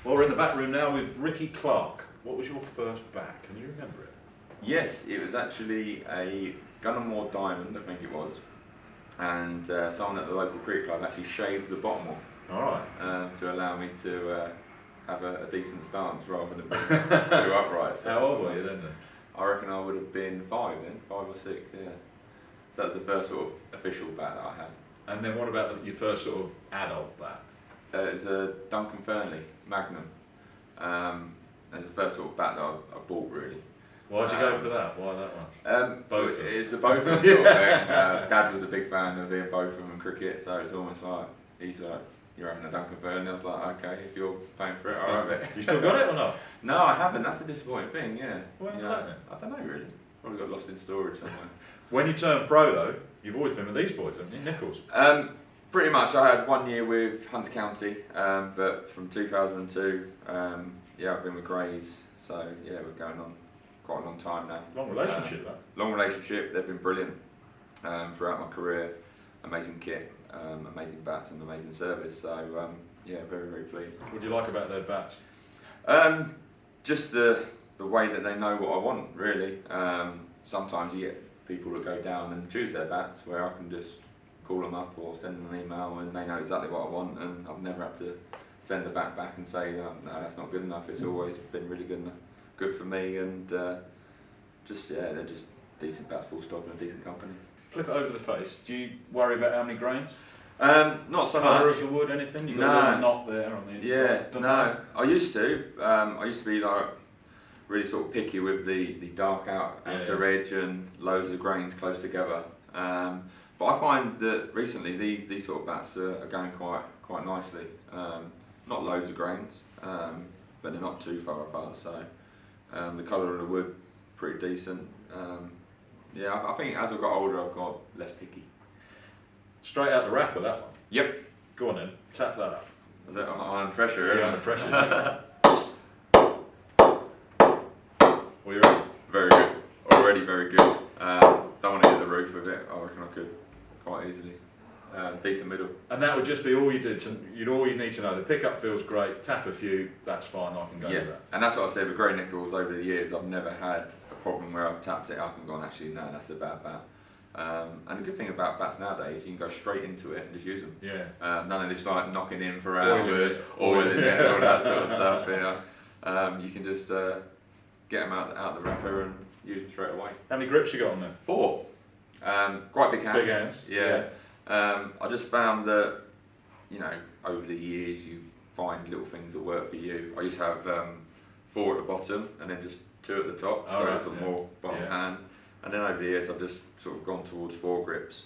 Well, we're in the back room now with Rikki Clarke. What was your first bat? Can you remember it? Yes, it was actually a Gun&More Diamond, I think it was, and someone at the local cricket club actually shaved the bottom off. All right. To allow me to have a decent stance rather than being too upright. So how old were you then? I reckon I would have been 5 or 6, yeah. So that was the first sort of official bat that I had. And then what about your first sort of adult bat? It was a Duncan Fernley Magnum. It was the first sort of bat that I bought, really. Why'd you go for that? Why that one? Both. It's a Botham sort of thing. Dad was a big fan of Ian Botham and cricket, so it's almost like he's like, you're having a Duncan Fernley. I was like, okay, if you're paying for it, I'll have it. You still got it or not? No, I haven't. That's the disappointing thing. Yeah. Well, I don't know really. Probably got lost in storage somewhere. When you turned pro though, you've always been with these boys, haven't you? Nicholls. Pretty much. I had 1 year with Hunter County, but from 2002, I've been with Grays. So yeah, we're going on quite a long time now. Long relationship, that. Long relationship. They've been brilliant throughout my career. Amazing kit, amazing bats, and amazing service. So very, very pleased. What do you like about their bats? Just the way that they know what I want, really. Sometimes you get people that go down and choose their bats, where I can just call them up or send them an email and they know exactly what I want, and I've never had to send the bat back and say, no, that's not good enough. It's always been really good for me, and they're just decent bats, full stop, and a decent company. Flip it over the face. Do you worry about how many grains? Not so Colour much. of the wood, anything? You've got a little knot there on the inside. Yeah, Don't no. know. I used to. I used to be like really sort of picky with the dark outer edge and loads of grains close together. But I find that recently these sort of bats are going quite nicely. Not loads of grains, but they're not too far apart. So the colour of the wood pretty decent. I think as I've got older, I've got less picky. Straight out the wrapper, that one. Yep. Go on then, tap that up. Is it under pressure? Yeah, under pressure. Well, you're ready. Very good. Already very good. Don't want to hit the roof with it. I reckon I could quite easily. Decent middle. And that would just be all you did. All you need to know. The pickup feels great. Tap a few. That's fine. I can go with that. And that's what I said with Gray-Nicholls over the years. I've never had a problem where I've tapped it up and gone, actually, no, that's a bad bat. And the good thing about bats nowadays, you can go straight into it and just use them. Yeah. None of this like knocking in for hours, oiling it, all that sort of stuff. You can just get them out the wrapper and use them straight away. How many grips you got on there? 4. Quite big hands. Big hands. Yeah. I just found that, over the years you find little things that work for you. I used to have 4 at the bottom and then just 2 at the top, so it's a more bottom hand. And then over the years I've just sort of gone towards 4 grips,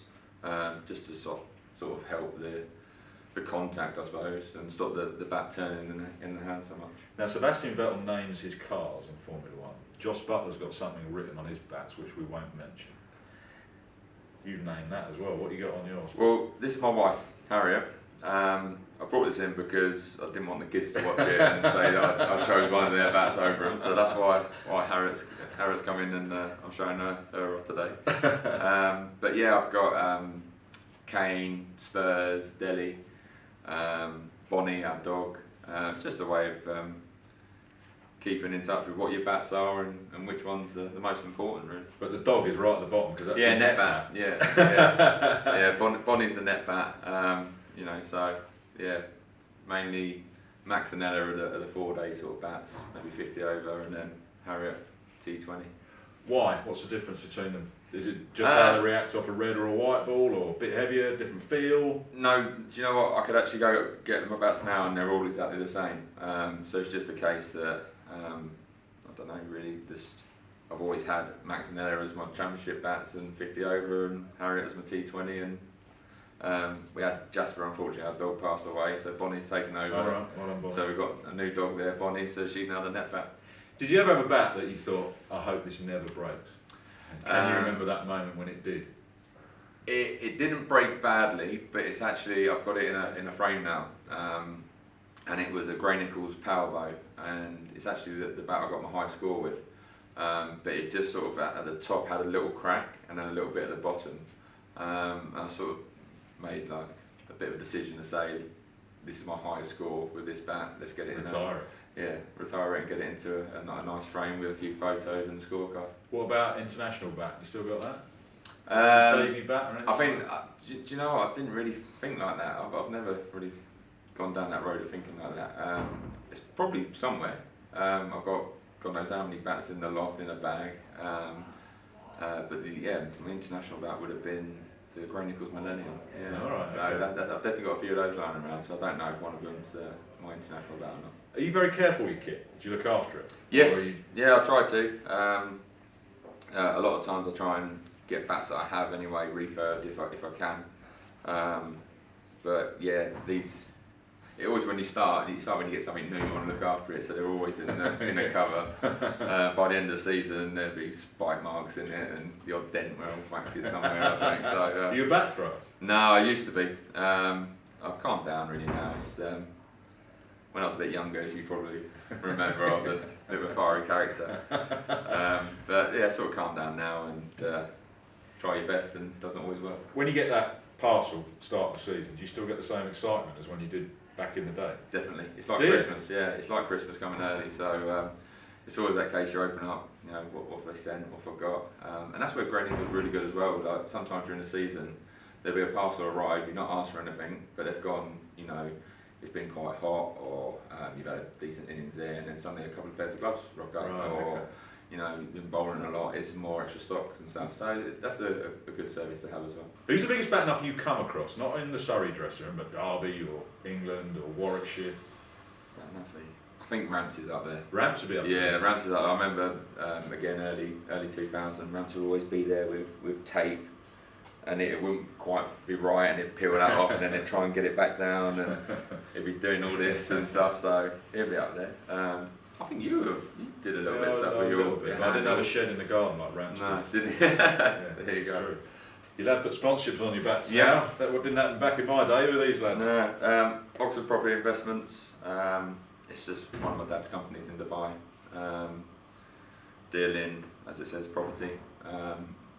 just to sort of help the contact, I suppose, and stop the bat turning in the hand so much. Now Sebastian Vettel names his cars in Formula 1. Joss Butler's got something written on his bats which we won't mention. You've named that as well. What you got on yours? Well, this is my wife, Harriet. I brought this in because I didn't want the kids to watch it and say that I chose one of their bats over them. So that's why Harriet's come in and I'm showing her off today. But yeah, I've got Kane, Spurs, Delhi, Bonnie, our dog. It's just a way of keeping in touch with what your bats are and which one's the most important, really. But the dog is right at the bottom because that's the net bat. Yeah. Bonnie's the net bat. So yeah, mainly Max and Ella are the 4-day sort of bats, maybe 50 over, and then Harriet T20. Why? What's the difference between them? Is it just how they react off a red or a white ball, or a bit heavier, different feel? No, do you know what? I could actually go get my bats now and they're all exactly the same. So it's just a case that, I don't know, really, I've always had Max and Ella as my championship bats and 50 over, and Harriet as my T20, and we had Jasper, unfortunately, our dog passed away, so Bonnie's taken over. All right, well done, Bonnie. So we've got a new dog there, Bonnie, so she's now the net bat. Did you ever have a bat that you thought, I hope this never breaks? And can you remember that moment when it did? It didn't break badly, but it's actually, I've got it in a frame now, and it was a Gray-Nicholls power bow, and it's actually the bat I got my high score with, but it just sort of at the top had a little crack and then a little bit at the bottom, and I sort of made like a bit of a decision to say, this is my highest score with this bat. Let's get it Retire it. Retire it and get it into a nice frame with a few photos and a scorecard. What about international bat? You still got that? Baby bat or anything? I think, do you know what? I didn't really think like that. I've never really gone down that road of thinking like that. It's probably somewhere. I've got God knows how many bats in the loft, in a bag. But my international bat would have been the Gray-Nicholls Millennium. Yeah. All right, So okay. I've definitely got a few of those lying around. So I don't know if one of them's my international bat or not. Are you very careful with your kit? Do you look after it? Yes. Yeah, I try to. A lot of times I try and get bats that I have anyway refurbed if I can. But yeah, it always when you start when you get something new, you want to look after it, so they're always in a cover. By the end of the season, there'll be spike marks in it and the odd dent where I've whacked it somewhere else. I think. So, Are you a bat thrower? No, I used to be. I've calmed down really now. It's, when I was a bit younger, as you probably remember, I was a bit of a fiery character. But yeah, sort of calmed down now and try your best, and it doesn't always work. When you get that parcel start of the season, do you still get the same excitement as when you did back in the day? Definitely. It's like Do you? Christmas, yeah. It's like Christmas coming early, so it's always that case you open up, you know, what have they sent, what have I got? And that's where Gray-Nicholls really good as well. Like sometimes during the season, there'll be a parcel arrive, you've not asked for anything, but they've gone, you know, it's been quite hot, or you've had a decent innings there, and then suddenly a couple of pairs of gloves rock up, Right, or okay. you know, you've been bowling a lot, it's more extra stocks and stuff. So that's a good service to have as well. Who's the biggest bat you've come across? Not in the Surrey dressing room, but Derby or England or Warwickshire? I think Ramps is up there. Ramps would be up Yeah, there. Ramps is up. I remember again early 2000. Ramps would always be there with tape, and it wouldn't quite be right, and it'd peel that off, and then they'd try and get it back down, and it'd be doing all this and stuff. So he'd be up there. I think you did a little bit of stuff with your. I didn't have a shed in the garden like Ramps No, did. didn't you? Yeah, There you it's go. true. Your lad put sponsorships on your bats Yeah. now. That didn't happen back in my day with these lads. No, Oxford Property Investments. It's just one of my dad's companies in Dubai. Deal in, as it says, property,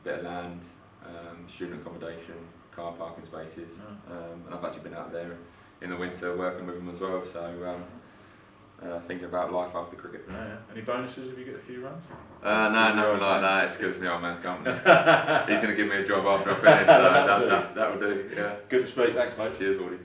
bit of land, student accommodation, car parking spaces, and I've actually been out there in the winter working with them as well. So thinking about life after cricket. Yeah. Any bonuses if you get a few runs? No, nothing like that. It's good for my old man's company. He's going to give me a job after I finish, so that will do. Yeah. Good to speak. Thanks, mate. Cheers, Woody.